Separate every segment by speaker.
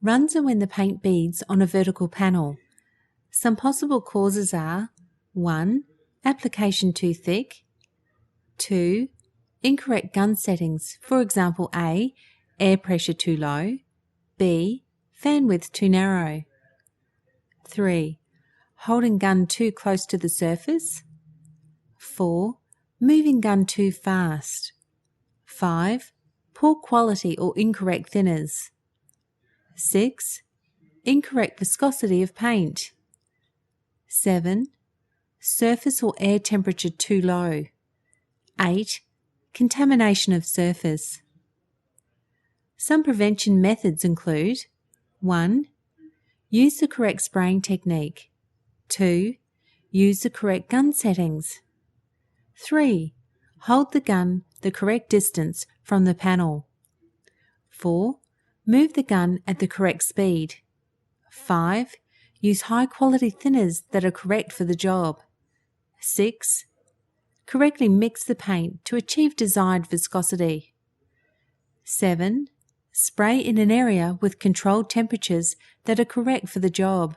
Speaker 1: Runs are when the paint beads on a vertical panel. Some possible causes are 1. Application too thick. 2. Incorrect gun settings, for example A. Air pressure too low. B. Fan width too narrow. 3. Holding gun too close to the surface. 4. Moving gun too fast. 5. Poor quality or incorrect thinners. 6. Incorrect viscosity of paint. 7. Surface or air temperature too low. 8. Contamination of surface. Some prevention methods include 1. Use the correct spraying technique. 2. Use the correct gun settings. 3. Hold the gun the correct distance from the panel. 4. Move the gun at the correct speed. 5. Use high-quality thinners that are correct for the job. 6. Correctly mix the paint to achieve desired viscosity. 7. Spray in an area with controlled temperatures that are correct for the job.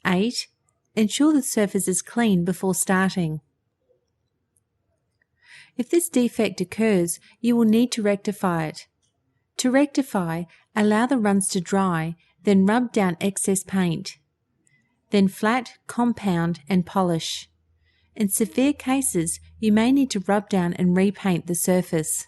Speaker 1: 8. Ensure the surface is clean before starting. If this defect occurs, you will need to rectify it. To rectify, allow the runs to dry, then rub down excess paint. Then flat, compound and polish. In severe cases, you may need to rub down and repaint the surface.